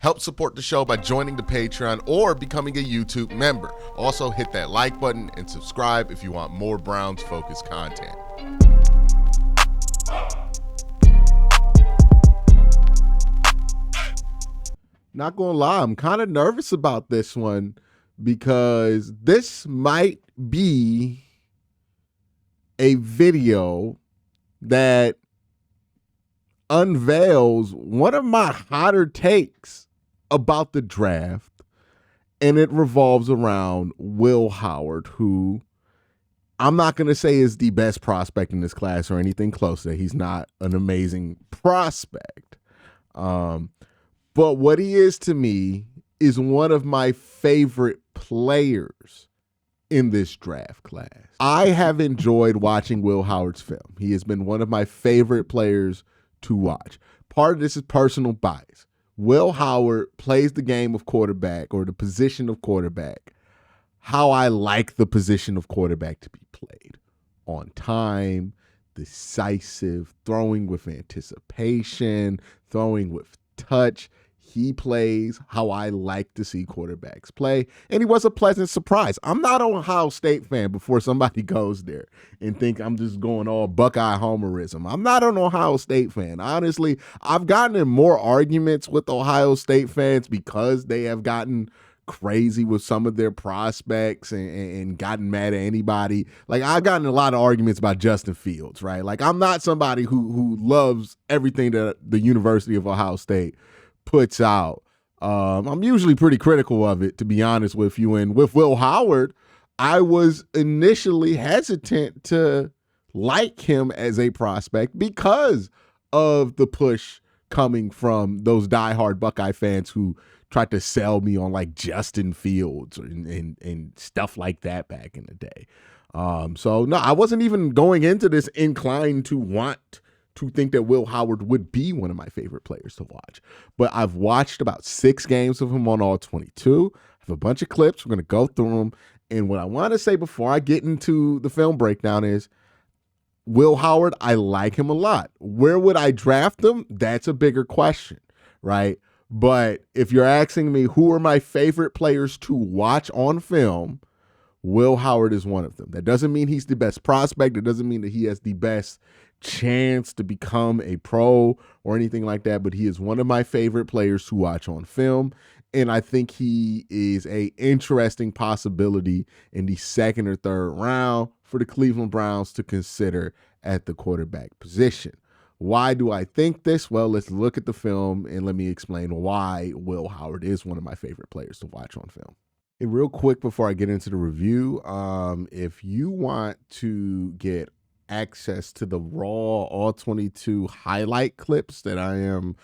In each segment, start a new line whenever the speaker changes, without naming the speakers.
Help support the show by joining the Patreon or becoming a YouTube member. Also, hit that like button and subscribe if you want more Browns-focused content. Not gonna lie, I'm kind of nervous about this one because this might be a video that unveils one of my hotter takes about the draft, and it revolves around Will Howard, who I'm not going to say is the best prospect in this class or anything close to that. He's not an amazing prospect. But what he is to me is one of my favorite players in this draft class. I have enjoyed watching Will Howard's film. He has been one of my favorite players to watch. Part of this is personal bias. Will Howard plays the game of quarterback, or the position of quarterback, how I like the position of quarterback to be played. On time, decisive, throwing with anticipation, throwing with touch. He plays how I like to see quarterbacks play, and he was a pleasant surprise. I'm not an Ohio State fan before somebody goes there and think I'm just going all Buckeye homerism. I'm not an Ohio State fan. Honestly, I've gotten in more arguments with Ohio State fans because they have gotten crazy with some of their prospects and gotten mad at anybody. Like, I've gotten a lot of arguments about Justin Fields, right? Like, I'm not somebody who loves everything that the University of Ohio State puts out. I'm usually pretty critical of it, to be honest with you. And with Will Howard, I was initially hesitant to like him as a prospect because of the push coming from those diehard Buckeye fans who tried to sell me on like Justin Fields and stuff like that back in the day. So no, I wasn't even going into this inclined to want to think that Will Howard would be one of my favorite players to watch. But I've watched about 6 games of him on all 22. I have a bunch of clips. We're going to go through them. And what I want to say before I get into the film breakdown is Will Howard, I like him a lot. Where would I draft him? That's a bigger question, right? But if you're asking me who are my favorite players to watch on film, Will Howard is one of them. That doesn't mean he's the best prospect. It doesn't mean that he has the best chance to become a pro or anything like that, but he is one of my favorite players to watch on film. And I think he is a interesting possibility in the 2nd or 3rd round for the Cleveland Browns to consider at the quarterback position. Why do I think this? Well, let's look at the film and let me explain why Will Howard is one of my favorite players to watch on film. And real quick before I get into the review, if you want to get access to the raw all 22 highlight clips that I am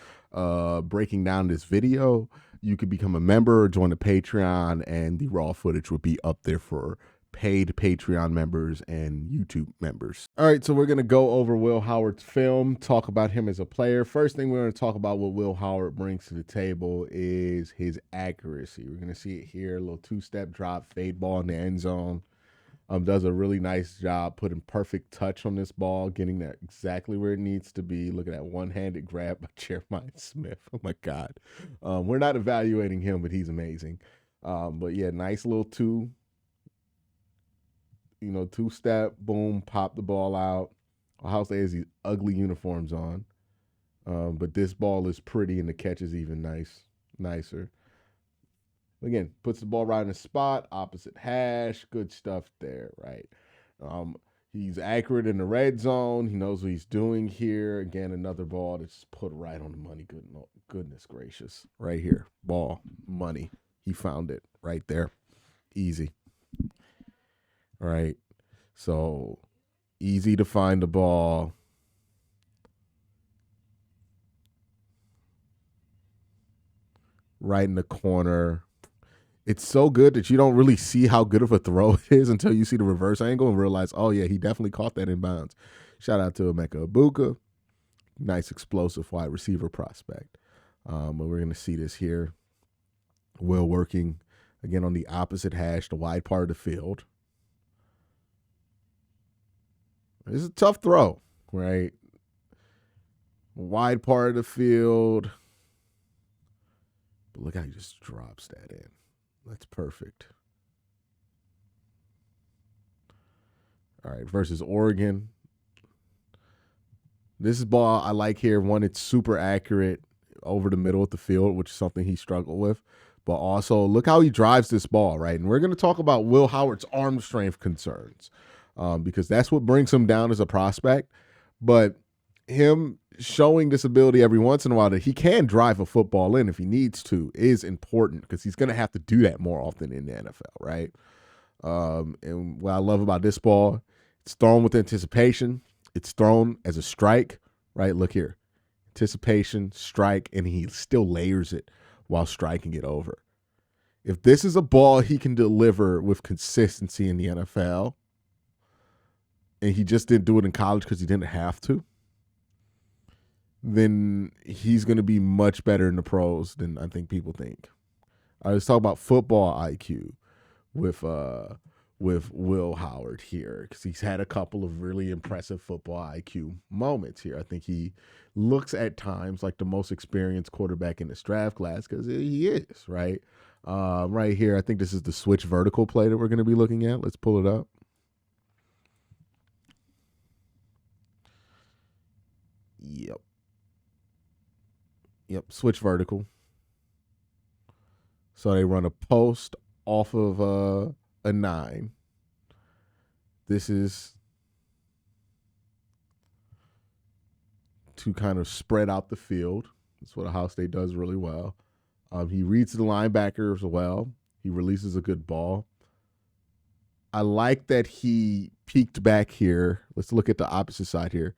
breaking down this video, you could become a member or join the Patreon, and the raw footage will be up there for paid Patreon members and YouTube members. All right, so we're going to go over Will Howard's film, talk about him as a player. First thing we're going to talk about what Will Howard brings to the table is his accuracy. We're going to see it here, a little 2-step drop, fade ball in the end zone. Does a really nice job putting perfect touch on this ball, getting that exactly where it needs to be. Look at that one-handed grab by Jeremiah Smith. Oh, my God. We're not evaluating him, but he's amazing. But, yeah, nice little 2-step, boom, pop the ball out. Ohio State has these ugly uniforms on. But this ball is pretty, and the catch is even nicer. Again, puts the ball right in the spot, opposite hash, good stuff there, right? He's accurate in the red zone. He knows what he's doing here. Again, another ball that's put right on the money. Goodness gracious. Right here, ball, money. He found it right there. Easy. All right, so easy to find the ball. Right in the corner. It's so good that you don't really see how good of a throw it is until you see the reverse angle and realize, oh, yeah, he definitely caught that in bounds. Shout out to Emeka Ibuka. Nice explosive wide receiver prospect. But we're going to see this here. Will working, again, on the opposite hash, the wide part of the field. This is a tough throw, right? Wide part of the field. look how he just drops that in. That's perfect. All right, versus Oregon. This is ball I like here. One, it's super accurate over the middle of the field, which is something he struggled with. But also, look how he drives this ball, right? And we're going to talk about Will Howard's arm strength concerns because that's what brings him down as a prospect. But him showing this ability every once in a while that he can drive a football in if he needs to is important because he's going to have to do that more often in the NFL, right? And what I love about this ball, it's thrown with anticipation. It's thrown as a strike, right? Look here. Anticipation, strike, and he still layers it while striking it over. If this is a ball he can deliver with consistency in the NFL, and he just didn't do it in college because he didn't have to, then he's going to be much better in the pros than I think people think. All right, let's talk about football IQ with Will Howard here because he's had a couple of really impressive football IQ moments here. I think he looks at times like the most experienced quarterback in this draft class because he is, right? Right here, I think this is the switch vertical play that we're going to be looking at. Let's pull it up. Yep, switch vertical. So they run a post off of a 9. This is to kind of spread out the field. That's what Ohio State does really well. He reads the linebackers well. He releases a good ball. I like that he peeked back here. Let's look at the opposite side here.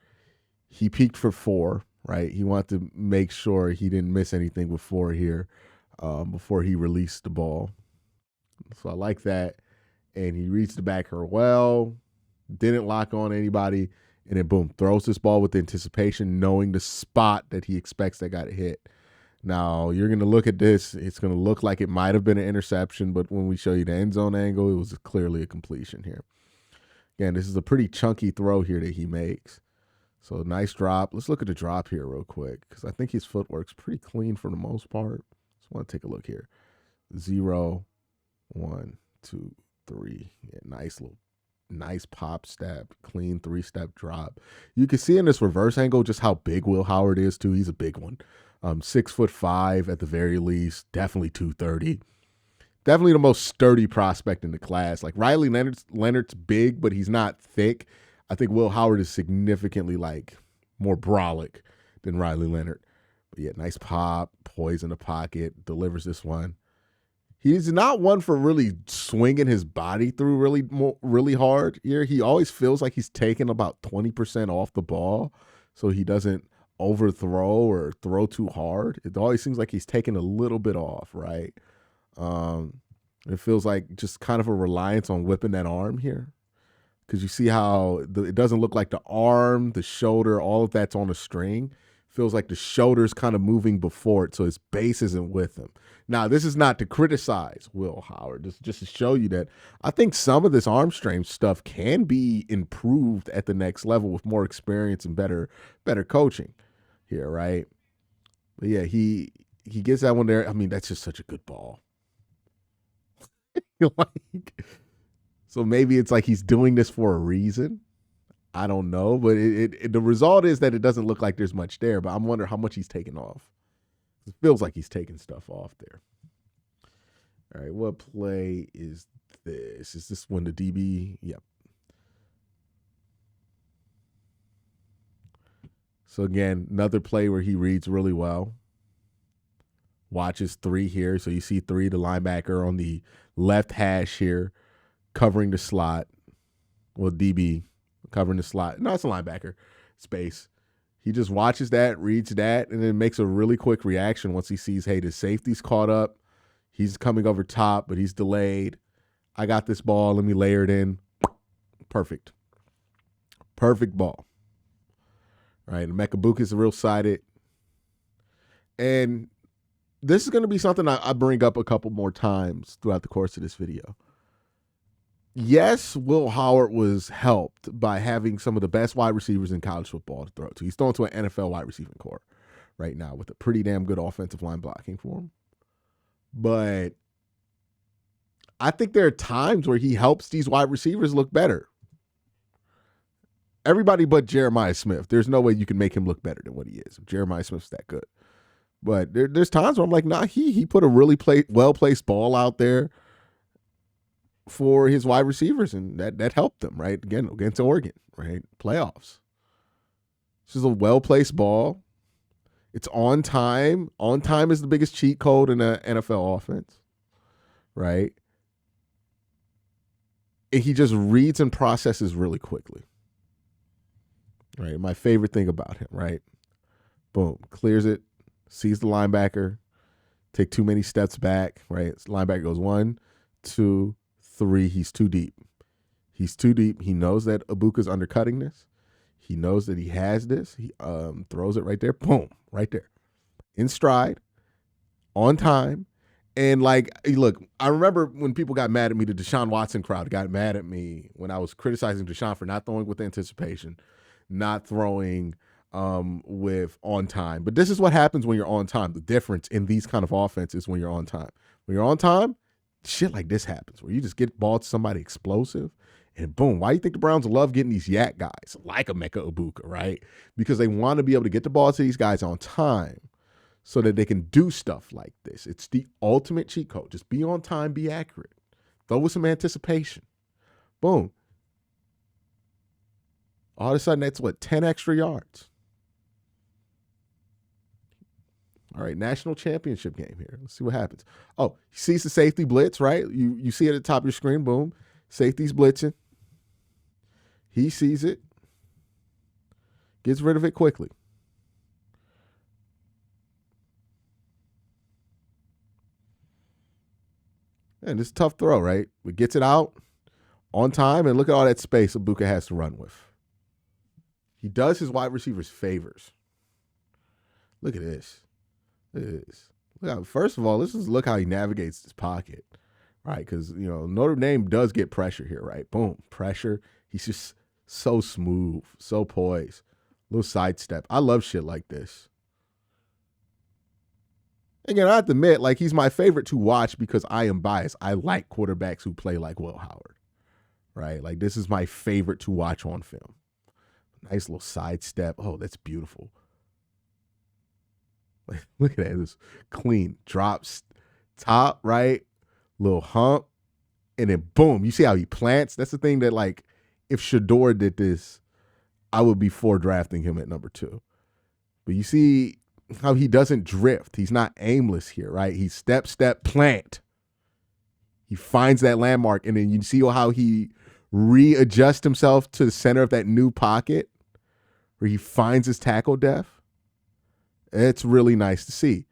He peeked for 4, right? He wanted to make sure he didn't miss anything with 4 here before he released the ball. So I like that. And he reads the backer well, didn't lock on anybody, and then boom, throws this ball with anticipation, knowing the spot that he expects that guy to hit. Now, you're going to look at this. It's going to look like it might have been an interception, but when we show you the end zone angle, it was clearly a completion here. Again, this is a pretty chunky throw here that he makes. So nice drop. Let's look at the drop here real quick because I think his footwork's pretty clean for the most part. Just want to take a look here. 0, 1, 2, 3. Yeah, nice pop step, clean 3-step drop. You can see in this reverse angle just how big Will Howard is too. He's a big one. 6'5" at the very least, definitely 230. Definitely the most sturdy prospect in the class. Like Riley Leonard's big, but he's not thick. I think Will Howard is significantly more brolic than Riley Leonard. But yeah, nice pop, poise in the pocket, delivers this one. He's not one for really swinging his body through really hard here. He always feels like he's taking about 20% off the ball, so he doesn't overthrow or throw too hard. It always seems like he's taking a little bit off, right? It feels like just kind of a reliance on whipping that arm here. Because you see how it doesn't look like the arm, the shoulder, all of that's on a string. Feels like the shoulder's kind of moving before it, so his base isn't with him. Now, this is not to criticize Will Howard. This is just to show you that I think some of this arm strength stuff can be improved at the next level with more experience and better coaching here, right? But yeah, he gets that one there. I mean, that's just such a good ball. So maybe it's like he's doing this for a reason. I don't know, but the result is that it doesn't look like there's much there, but I'm wondering how much he's taking off. It feels like he's taking stuff off there. All right, what play is this? Is this when the DB? Yep. So again, another play where he reads really well. Watches 3 here. So you see 3, the linebacker on the left hash here, covering the slot. Well, DB covering the slot. No, it's a linebacker space. He just watches that, reads that, and then makes a really quick reaction once he sees, hey, the safety's caught up. He's coming over top, but he's delayed. I got this ball. Let me layer it in. Perfect. Perfect ball. All right, Mekabuka is real sided. And this is going to be something I bring up a couple more times throughout the course of this video. Yes, Will Howard was helped by having some of the best wide receivers in college football to throw to. He's throwing to an NFL wide receiving core right now with a pretty damn good offensive line blocking for him. But I think there are times where he helps these wide receivers look better. Everybody but Jeremiah Smith. There's no way you can make him look better than what he is. Jeremiah Smith's that good. But there's times where I'm like, nah, he put a really well-placed ball out there for his wide receivers, and that helped them, right? Again, against Oregon, right? Playoffs. This is a well-placed ball. It's on time. On time is the biggest cheat code in the NFL offense, right? And he just reads and processes really quickly, right? My favorite thing about him, right? Boom, clears it, sees the linebacker, take too many steps back, right? Linebacker goes 1, 2, 3. He's too deep. He's too deep. He knows that Ibuka's undercutting this. He knows that he has this. He throws it right there. Boom, right there. In stride, on time. And like, look, I remember when people got mad at me, the Deshaun Watson crowd got mad at me when I was criticizing Deshaun for not throwing with anticipation, not throwing with on time. But this is what happens when you're on time. The difference in these kind of offenses when you're on time. When you're on time, shit like this happens where you just get ball to somebody explosive and boom. Why do you think the Browns love getting these yak guys like Emeka Ibuka, right? Because they want to be able to get the ball to these guys on time so that they can do stuff like this. It's the ultimate cheat code. Just be on time, be accurate. Throw with some anticipation. Boom. All of a sudden, that's 10 extra yards. All right, national championship game here. Let's see what happens. Oh, he sees the safety blitz, right? You see it at the top of your screen, boom. Safety's blitzing. He sees it. Gets rid of it quickly. And it's a tough throw, right? But gets it out on time, and look at all that space Ibuka has to run with. He does his wide receivers favors. Look at this. First of all, look how he navigates this pocket, right? Because, Notre Dame does get pressure here, right? Boom, pressure. He's just so smooth, so poised. Little sidestep. I love shit like this. Again, I have to admit, like, he's my favorite to watch because I am biased. I like quarterbacks who play like Will Howard, right? Like, this is my favorite to watch on film. Nice little sidestep. Oh, that's beautiful. Like, look at that. This clean drops top, right? Little hump. And then boom. You see how he plants? That's the thing that, like, if Shador did this, I would be for drafting him at number 2. But you see how he doesn't drift. He's not aimless here, right? He's step, plant. He finds that landmark, and then you see how he readjusts himself to the center of that new pocket where he finds his tackle depth. It's really nice to see.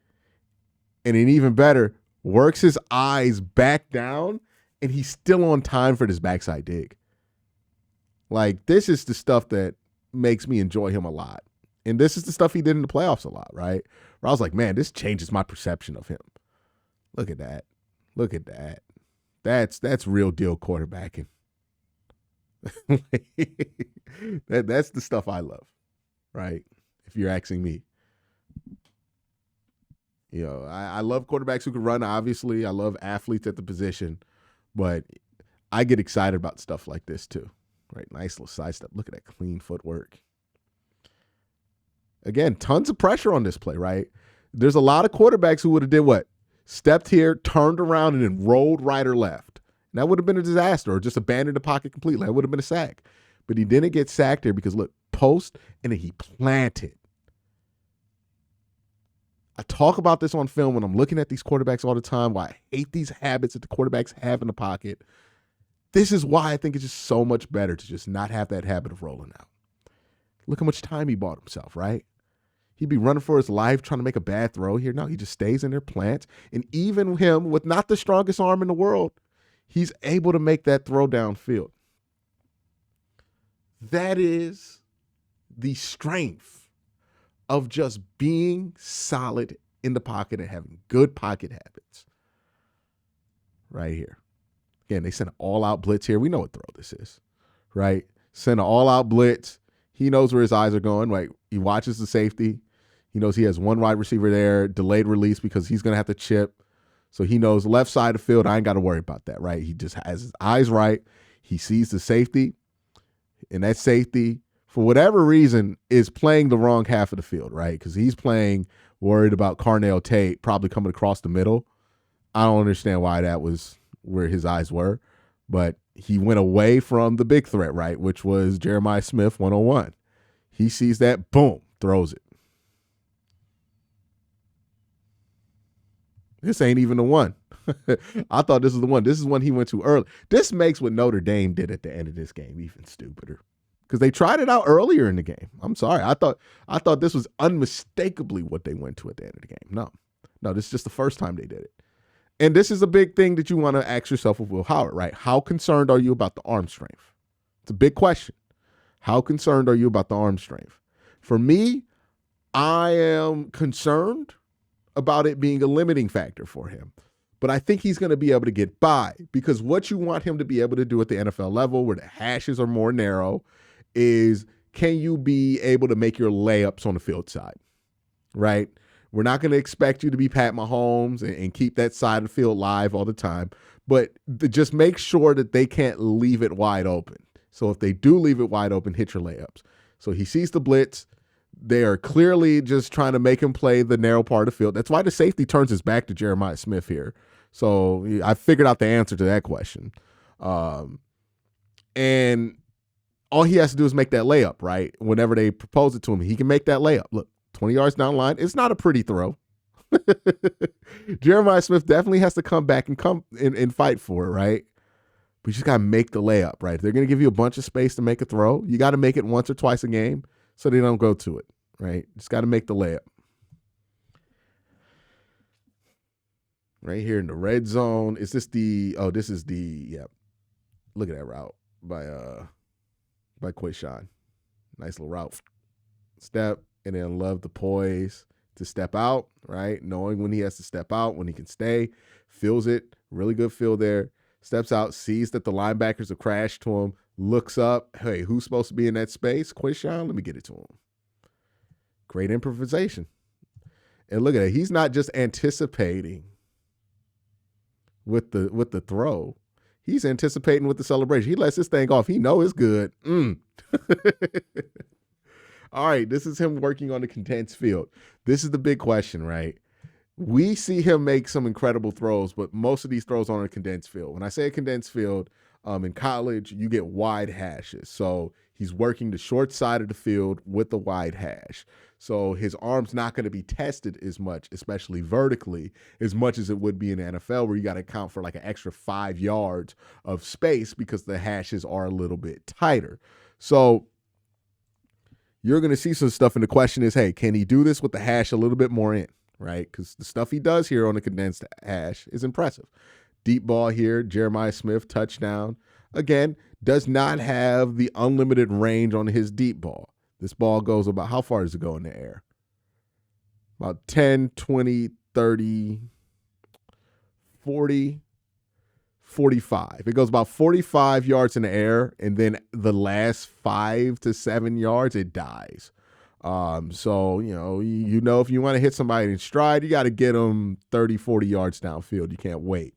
And then even better, works his eyes back down, and he's still on time for this backside dig. Like, this is the stuff that makes me enjoy him a lot. And this is the stuff he did in the playoffs a lot, right? Where I was like, man, this changes my perception of him. Look at that. Look at that. That's real deal quarterbacking. That's the stuff I love, right? If you're asking me. I love quarterbacks who can run, obviously. I love athletes at the position. But I get excited about stuff like this too, right? Nice little side step. Look at that clean footwork. Again, tons of pressure on this play, right? There's a lot of quarterbacks who would have did what? Stepped here, turned around, and then rolled right or left. And that would have been a disaster, or just abandoned the pocket completely. That would have been a sack. But he didn't get sacked here because, look, post, and then he planted. I talk about this on film when I'm looking at these quarterbacks all the time, why I hate these habits that the quarterbacks have in the pocket. This is why I think it's just so much better to just not have that habit of rolling out. Look how much time he bought himself, right? He'd be running for his life trying to make a bad throw here. No, he just stays in there, plants. And even him, with not the strongest arm in the world, he's able to make that throw downfield. That is the strength of just being solid in the pocket and having good pocket habits. Right here. Again, they sent an all-out blitz here. We know what throw this is, right? Send an all-out blitz. He knows where his eyes are going. Right? He watches the safety. He knows he has one wide receiver there, delayed release because he's going to have to chip. So he knows left side of the field. I ain't got to worry about that, right? He just has his eyes right. He sees the safety, and that safety, for whatever reason, is playing the wrong half of the field, right? Because he's playing worried about Carnell Tate probably coming across the middle. I don't understand why that was where his eyes were, but he went away from the big threat, right, which was Jeremiah Smith 101. He sees that, boom, throws it. This ain't even the one. I thought this was the one. This is one he went to early. This makes what Notre Dame did at the end of this game even stupider, because they tried it out earlier in the game. I'm sorry. I thought this was unmistakably what they went to at the end of the game. No, this is just the first time they did it. And this is a big thing that you want to ask yourself with Will Howard, right? How concerned are you about the arm strength? It's a big question. How concerned are you about the arm strength? For me, I am concerned about it being a limiting factor for him. But I think he's going to be able to get by, because what you want him to be able to do at the NFL level, where the hashes are more narrow, is can you be able to make your layups on the field side, right? We're not going to expect you to be Pat Mahomes and keep that side of the field live all the time, but just make sure that they can't leave it wide open. So if they do leave it wide open, hit your layups. So he sees the blitz. They are clearly just trying to make him play the narrow part of the field. That's why the safety turns his back to Jeremiah Smith here. So I figured out the answer to that question. And all he has to do is make that layup, right? Whenever they propose it to him, he can make that layup. Look, 20 yards down the line. It's not a pretty throw. Jeremiah Smith definitely has to come back and come and fight for it, right? But you just got to make the layup, right? If they're going to give you a bunch of space to make a throw, you got to make it once or twice a game so they don't go to it, right? Just got to make the layup. Right here in the red zone. Is this the, this is the, yeah. Look at that route by Quincy. Nice little route. Step, and then love the poise to step out, right? Knowing when he has to step out, when he can stay, feels it, really good feel there. Steps out, sees that the linebackers have crashed to him, looks up. Hey, who's supposed to be in that space? Quincy, let me get it to him. Great improvisation. And look at it. He's not just anticipating with the throw. He's anticipating with the celebration. He lets this thing off. He know it's good. All right, this is him working on the condensed field. This is the big question, right? We see him make some incredible throws, but most of these throws are on a condensed field. When I say a condensed field, in college, you get wide hashes. So he's working the short side of the field with the wide hash. So his arm's not going to be tested as much, especially vertically, as much as it would be in the NFL, where you got to account for like an extra 5 yards of space because the hashes are a little bit tighter. So you're going to see some stuff, and the question is, hey, can he do this with the hash a little bit more in, right? Because the stuff he does here on the condensed hash is impressive. Deep ball here, Jeremiah Smith, touchdown. Again, does not have the unlimited range on his deep ball. This ball goes about, how far does it go in the air? About 10, 20, 30, 40, 45. It goes about 45 yards in the air, and then the last 5 to 7 yards, it dies. So, you know, if you want to hit somebody in stride, you got to get them 30, 40 yards downfield. You can't wait,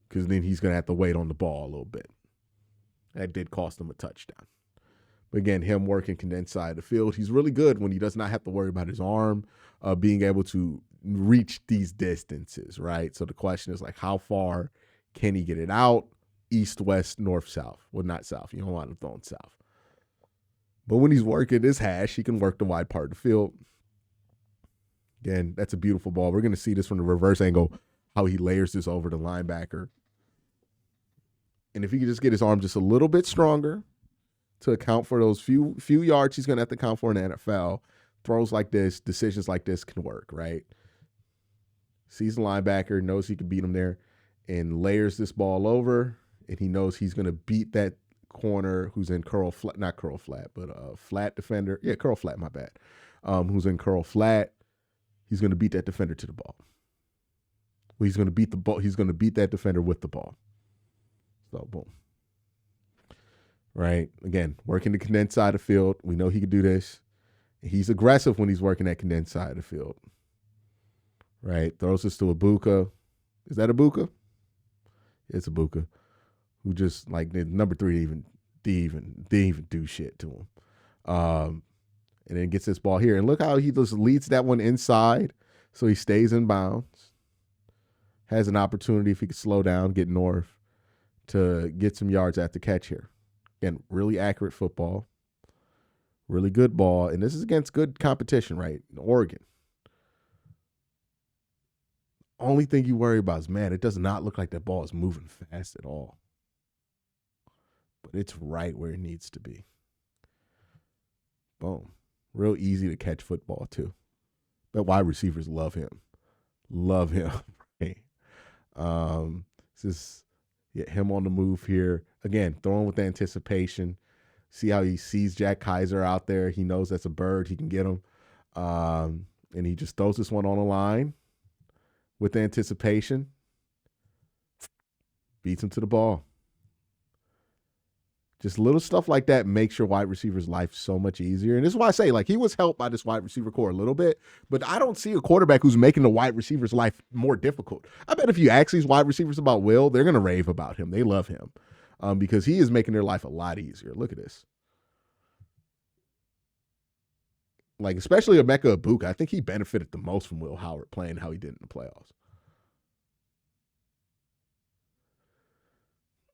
because then he's going to have to wait on the ball a little bit. That did cost him a touchdown. But again, him working condensed side of the field, he's really good when he does not have to worry about his arm being able to reach these distances, right? So the question is, like, how far can he get it out? East, west, north, south. Well, not south. You don't want him throwing south. But when he's working this hash, he can work the wide part of the field. Again, that's a beautiful ball. We're going to see this from the reverse angle, how he layers this over the linebacker. And if he could just get his arm just a little bit stronger to account for those few yards he's going to have to account for in the NFL, throws like this, decisions like this can work, right? Sees the linebacker, knows he can beat him there, and layers this ball over, and he knows he's going to beat that corner who's in curl flat, not curl flat, but flat defender. Yeah, curl flat, my bad. Who's in curl flat. He's going to beat that defender to the ball. Well, he's going to beat the ball. He's going to beat that defender with the ball. So, boom. Right? Again, working the condensed side of the field. We know he can do this. He's aggressive when he's working that condensed side of the field. right? Throws this to Ibuka. Is that Ibuka? It's Ibuka, who just like number three didn't even do shit to him. And then gets this ball here. And look how he just leads that one inside. So he stays in bounds. Has an opportunity, if he could slow down, get north, to get some yards at the catch here. Again, really accurate football. Really good ball. And this is against good competition, right? In Oregon. Only thing you worry about is, man, it does not look like that ball is moving fast at all. But it's right where it needs to be. Boom. Real easy to catch football, too. But wide receivers love him. Love him. This is him on the move here. Again, throwing with anticipation. See how he sees Jack Kaiser out there. He knows that's a bird. He can get him. And he just throws this one on the line with anticipation. Beats him to the ball. Just little stuff like that makes your wide receiver's life so much easier. And this is why I say, like, he was helped by this wide receiver core a little bit, but I don't see a quarterback who's making the wide receiver's life more difficult. I bet if you ask these wide receivers about Will, they're going to rave about him. They love him because he is making their life a lot easier. Look at this. Like, especially Emeka Ibuka, I think he benefited the most from Will Howard playing how he did in the playoffs.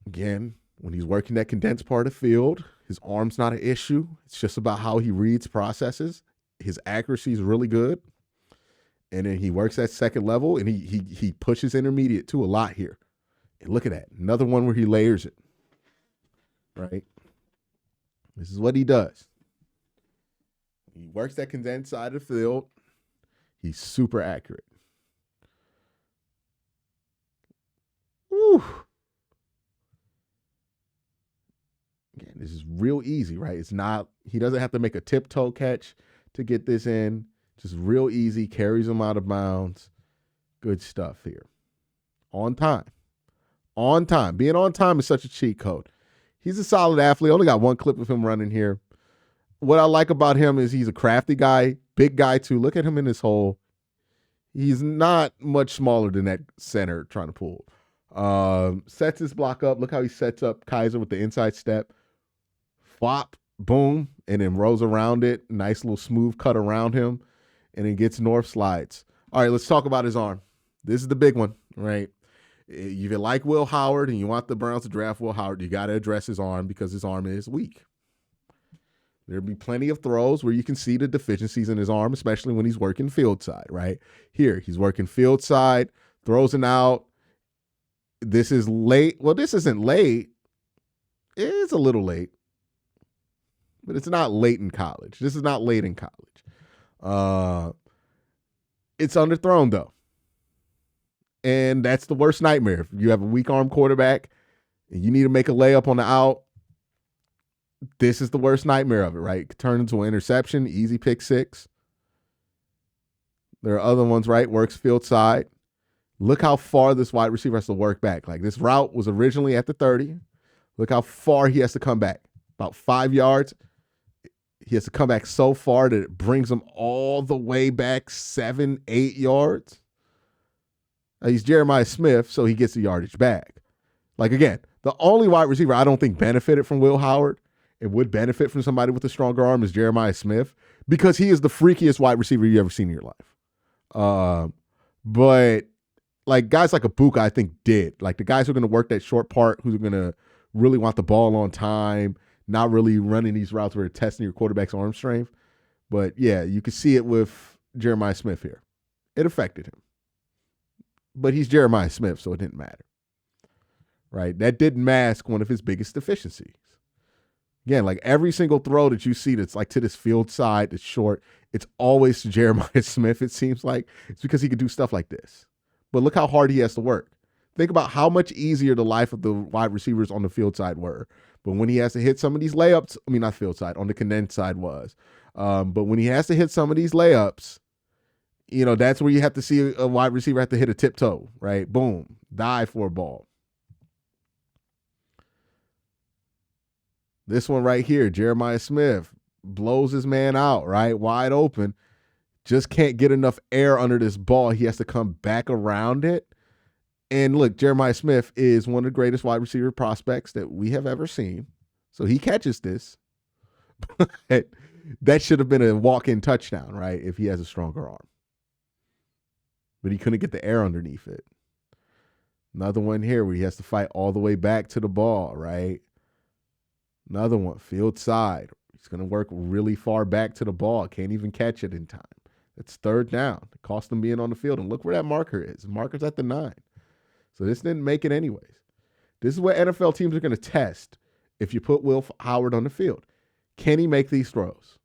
Again, when he's working that condensed part of the field, his arm's not an issue. It's just about how he reads processes. His accuracy is really good. And then he works at second level, and he pushes intermediate too a lot here. And look at that. Another one where he layers it. Right? This is what he does. He works that condensed side of the field. He's super accurate. Woo. Again, this is real easy, right? It's not, he doesn't have to make a tiptoe catch to get this in. Just real easy, carries him out of bounds. Good stuff here. On time. On time. Being on time is such a cheat code. He's a solid athlete. Only got one clip of him running here. What I like about him is he's a crafty guy, big guy too. Look at him in this hole. He's not much smaller than that center trying to pull. Sets his block up. Look how he sets up Kaiser with the inside step. Flop, boom, and then rolls around it. Nice little smooth cut around him, and then gets north, slides. All right, let's talk about his arm. This is the big one, right? If you like Will Howard and you want the Browns to draft Will Howard, you got to address his arm because his arm is weak. There'll be plenty of throws where you can see the deficiencies in his arm, especially when he's working field side, right? Here, he's working field side, throws an out. This is late. Well, this isn't late. It's a little late. But it's not late in college. This is not late in college. It's underthrown, though. And that's the worst nightmare. If you have a weak arm quarterback and you need to make a layup on the out, this is the worst nightmare of it, right? It could turn into an interception, easy pick six. There are other ones, right? Works field side. Look how far this wide receiver has to work back. Like, this route was originally at the 30. Look how far he has to come back. About 5 yards. He has to come back so far that it brings him all the way back 7, 8 yards. Now, he's Jeremiah Smith, so he gets the yardage back. Like, again, the only wide receiver I don't think benefited from Will Howard and would benefit from somebody with a stronger arm is Jeremiah Smith, because he is the freakiest wide receiver you've ever seen in your life. But like guys like Ibuka, I think did. Like the guys who are going to work that short part, who's going to really want the ball on time, not really running these routes where they're testing your quarterback's arm strength. But yeah, you can see it with Jeremiah Smith here. It affected him. But he's Jeremiah Smith, so it didn't matter. Right? That didn't mask one of his biggest deficiencies. Again, like every single throw that you see that's like to this field side, that's short, it's always to Jeremiah Smith, it seems like. It's because he could do stuff like this. But look how hard he has to work. Think about how much easier the life of the wide receivers on the field side were. But when he has to hit some of these layups, I mean, not field side, on the condensed side was. But when he has to hit some of these layups, you know, that's where you have to see a wide receiver have to hit a tiptoe, right? Boom, dive for a ball. This one right here, Jeremiah Smith blows his man out, right? Wide open. just can't get enough air under this ball. He has to come back around it. And look, Jeremiah Smith is one of the greatest wide receiver prospects that we have ever seen. So he catches this. That should have been a walk-in touchdown, right? If he has a stronger arm. But he couldn't get the air underneath it. Another one here where he has to fight all the way back to the ball, right? Another one, field side. He's going to work really far back to the ball. Can't even catch it in time. It's third down. It cost him being on the field. And look where that marker is. The marker's at the 9. So this didn't make it anyways. This is what NFL teams are going to test if you put Will Howard on the field. Can he make these throws?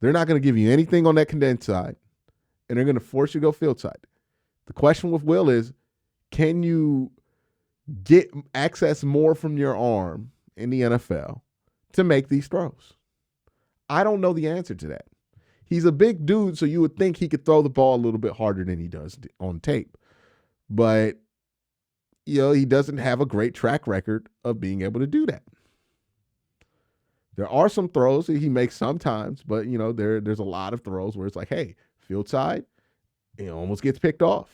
They're not going to give you anything on that condensed side, and they're going to force you to go field side. The question with Will is, can you get access more from your arm in the NFL to make these throws? I don't know the answer to that. He's a big dude, so you would think he could throw the ball a little bit harder than he does on tape. But, he doesn't have a great track record of being able to do that. There are some throws that he makes sometimes, but, there's a lot of throws where it's like, hey, field side, it almost gets picked off.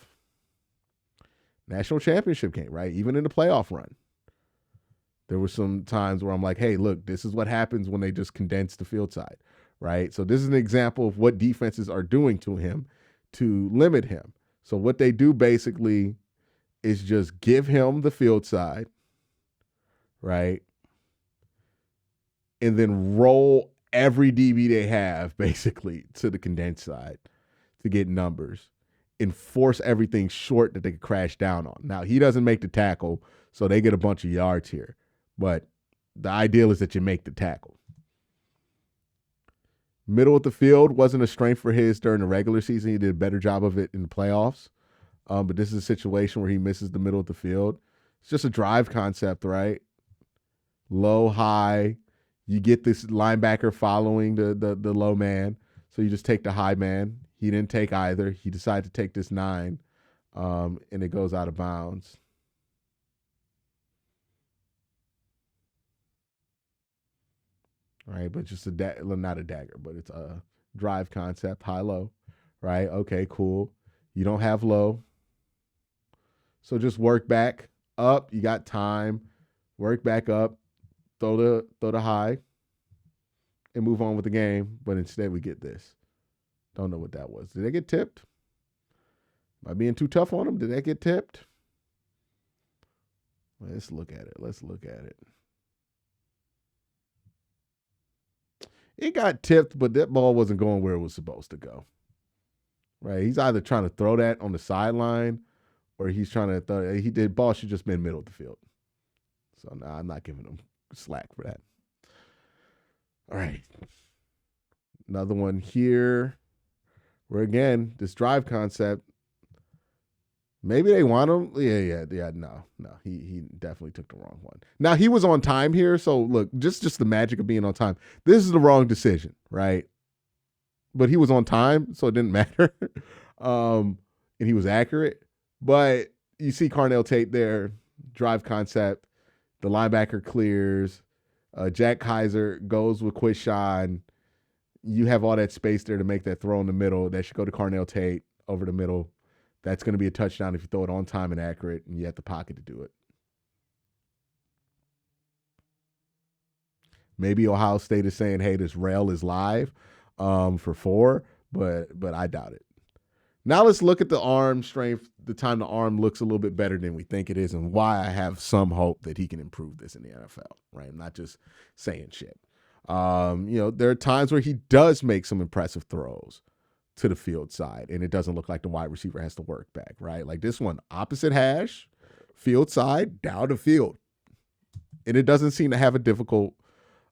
National championship game, right? Even in the playoff run. There were some times where I'm like, hey, look, this is what happens when they just condense the field side, right? So this is an example of what defenses are doing to him to limit him. So what they do basically is just give him the field side, right? And then roll every DB they have basically to the condensed side to get numbers and force everything short that they could crash down on. Now, he doesn't make the tackle, so they get a bunch of yards here. But the ideal is that you make the tackle. Middle of the field wasn't a strength for his during the regular season. He did a better job of it in the playoffs. But this is a situation where he misses the middle of the field. It's just a drive concept, right? Low, high. You get this linebacker following the low man. So you just take the high man. He didn't take either. He decided to take this 9, and it goes out of bounds. All right, but just not a dagger, but it's a drive concept, high-low, right? Okay, cool. You don't have low. So just work back up. You got time. Work back up. Throw the high and move on with the game. But instead we get this. Don't know what that was. Did they get tipped? Am I being too tough on them? Did they get tipped? Let's look at it. It got tipped, but that ball wasn't going where it was supposed to go. Right? He's either trying to throw that on the sideline or he's trying to throw it. The ball should just been middle of the field. So, no, I'm not giving him slack for that. All right. Another one here where, again, this drive concept, maybe they want him. Yeah. No. He definitely took the wrong one. Now, he was on time here. So, look, just the magic of being on time. This is the wrong decision, right? But he was on time, so it didn't matter. And he was accurate. But you see Carnell Tate there, drive concept. The linebacker clears. Jack Kaiser goes with Quishan. You have all that space there to make that throw in the middle. That should go to Carnell Tate over the middle. That's going to be a touchdown if you throw it on time and accurate, and you have the pocket to do it. Maybe Ohio State is saying, hey, this rail is live for 4, but I doubt it. Now let's look at the arm strength, the time the arm looks a little bit better than we think it is, and why I have some hope that he can improve this in the NFL, right? I'm not just saying shit. There are times where he does make some impressive throws to the field side, and it doesn't look like the wide receiver has to work back, right? Like this one, opposite hash, field side, down the field. And it doesn't seem to have a difficult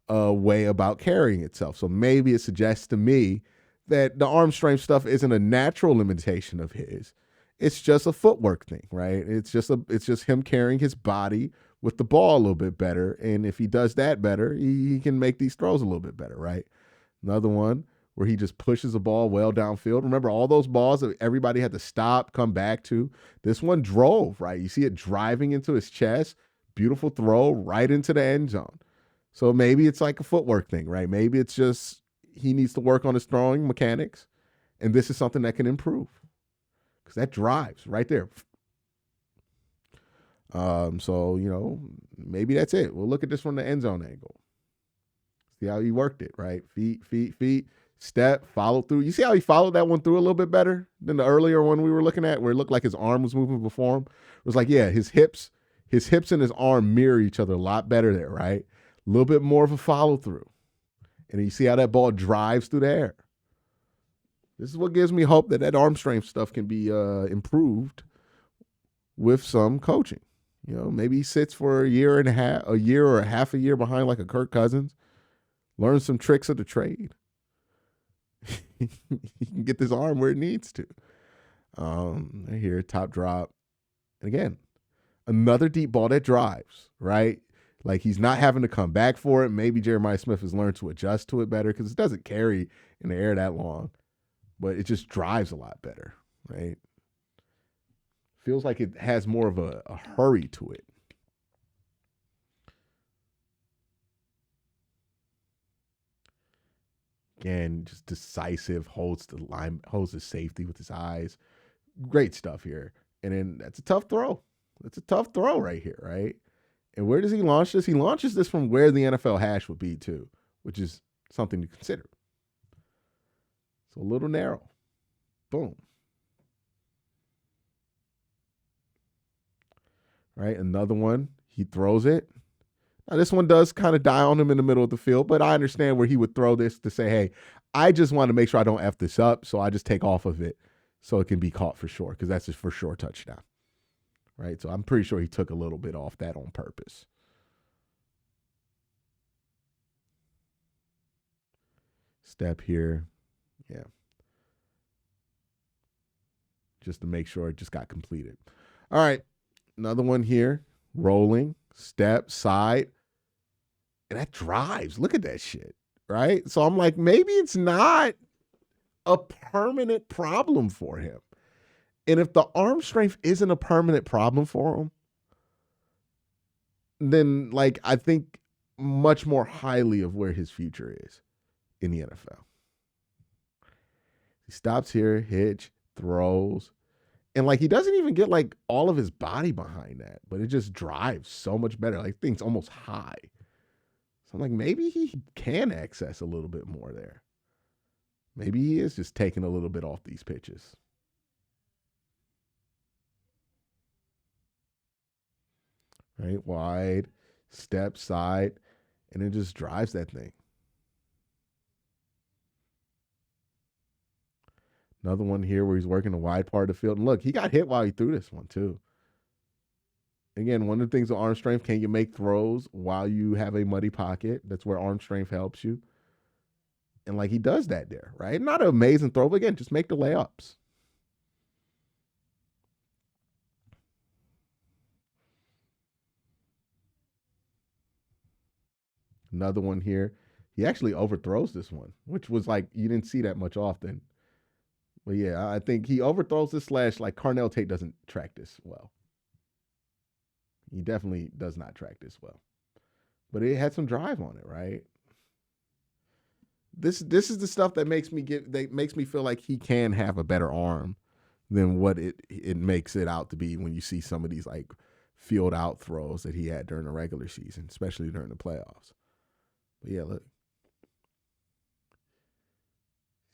way about carrying itself. So maybe it suggests to me that the arm strength stuff isn't a natural limitation of his. It's just a footwork thing, right? It's just him carrying his body with the ball a little bit better. And if he does that better, he can make these throws a little bit better, right? Another one where he just pushes the ball well downfield. Remember all those balls that everybody had to stop, come back to? This one drove, right? You see it driving into his chest. Beautiful throw right into the end zone. So maybe it's like a footwork thing, right? Maybe it's just he needs to work on his throwing mechanics. And this is something that can improve because that drives right there. So, maybe that's it. We'll look at this from the end zone angle. See how he worked it, right? Feet, step, follow through. You see how he followed that one through a little bit better than the earlier one we were looking at where it looked like his arm was moving before him? It was like, yeah, his hips and his arm mirror each other a lot better there, right? A little bit more of a follow through. And you see how that ball drives through the air. This is what gives me hope that arm strength stuff can be improved with some coaching. Maybe he sits for a year or a half a year behind like a Kirk Cousins, learn some tricks of the trade. He can get this arm where it needs to. Here, top drop. And again, another deep ball that drives, right? Like he's not having to come back for it. Maybe Jeremiah Smith has learned to adjust to it better because it doesn't carry in the air that long, but it just drives a lot better, right? Feels like it has more of a hurry to it. Again, just decisive, holds the safety with his eyes. Great stuff here. And then that's a tough throw. That's a tough throw right here, right? And where does he launch this? He launches this from where the NFL hash would be too, which is something to consider. It's a little narrow. Boom. Right, another one. He throws it. Now, this one does kind of die on him in the middle of the field, but I understand where he would throw this to say, hey, I just want to make sure I don't F this up, so I just take off of it so it can be caught for sure, because that's just for sure touchdown. Right, so I'm pretty sure he took a little bit off that on purpose. Step here. Yeah. Just to make sure it just got completed. All right, another one here. Rolling, step, side. And that drives. Look at that shit, right? So I'm like, maybe it's not a permanent problem for him. And if the arm strength isn't a permanent problem for him, then like I think much more highly of where his future is in the NFL. He stops here, hitch, throws. And like he doesn't even get like all of his body behind that, but it just drives so much better. Like things almost high. So I'm like, maybe he can access a little bit more there. Maybe he is just taking a little bit off these pitches. Right, wide, step, side, and it just drives that thing. Another one here where he's working the wide part of the field. And look, he got hit while he threw this one too. Again, one of the things with arm strength, can you make throws while you have a muddy pocket? That's where arm strength helps you. And like he does that there, right? Not an amazing throw, but again, just make the layups. Another one here. He actually overthrows this one, which was like, you didn't see that much often. But yeah, I think he overthrows this slash, like Carnell Tate doesn't track this well. He definitely does not track this well. But it had some drive on it, right? This is the stuff that makes me feel like he can have a better arm than what it makes it out to be when you see some of these like field out throws that he had during the regular season, especially during the playoffs. But yeah, look.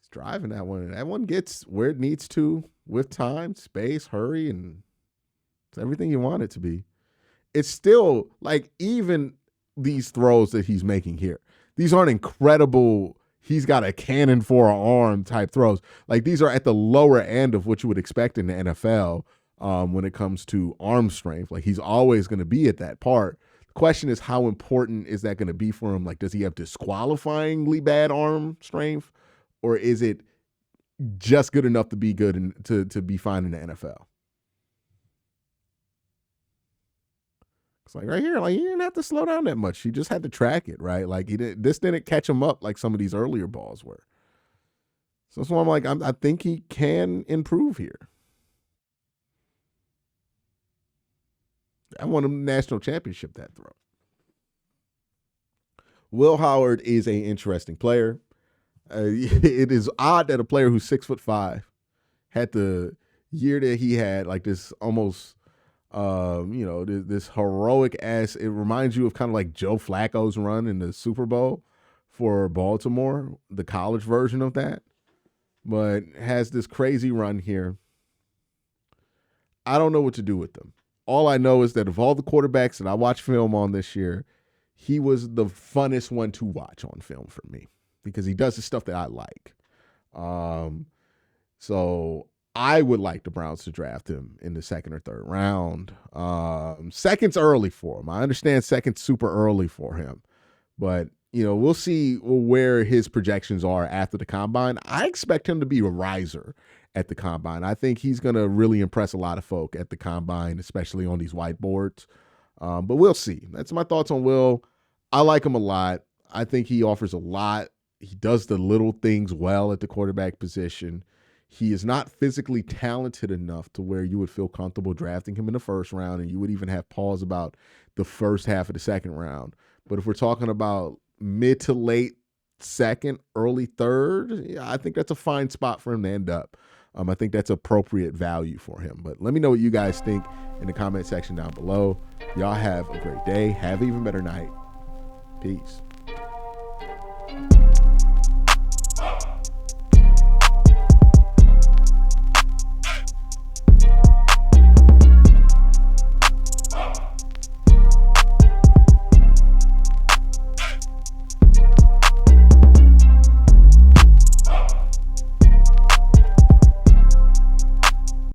He's driving that one. And that one gets where it needs to with time, space, hurry, and it's everything you want it to be. It's still like even these throws that he's making here. These aren't incredible. He's got a cannon for an arm type throws. Like these are at the lower end of what you would expect in the NFL when it comes to arm strength. Like he's always going to be at that part. The question is, how important is that going to be for him? Like, does he have disqualifyingly bad arm strength, or is it just good enough to be good and to be fine in the NFL? It's like right here, like he didn't have to slow down that much. He just had to track it, right? Like this didn't catch him up like some of these earlier balls were. So that's why I'm like, I think he can improve here. I won a national championship that throw. Will Howard is an interesting player. It is odd that a player who's 6'5" had the year that he had, like this almost, this heroic ass. It reminds you of kind of like Joe Flacco's run in the Super Bowl for Baltimore, the college version of that, but has this crazy run here. I don't know what to do with them. All I know is that of all the quarterbacks that I watched film on this year, he was the funnest one to watch on film for me because he does the stuff that I like. So I would like the Browns to draft him in the second or third round. Second's early for him. I understand second's super early for him, but we'll see where his projections are after the combine. I expect him to be a riser at the combine. I think he's going to really impress a lot of folk at the combine, especially on these whiteboards. But we'll see. That's my thoughts on Will. I like him a lot. I think he offers a lot. He does the little things well at the quarterback position. He is not physically talented enough to where you would feel comfortable drafting him in the first round, and you would even have pause about the first half of the second round. But if we're talking about mid to late second, early third, I think that's a fine spot for him to end up. I think that's appropriate value for him. But let me know what you guys think in the comment section down below. Y'all have a great day. Have an even better night. Peace.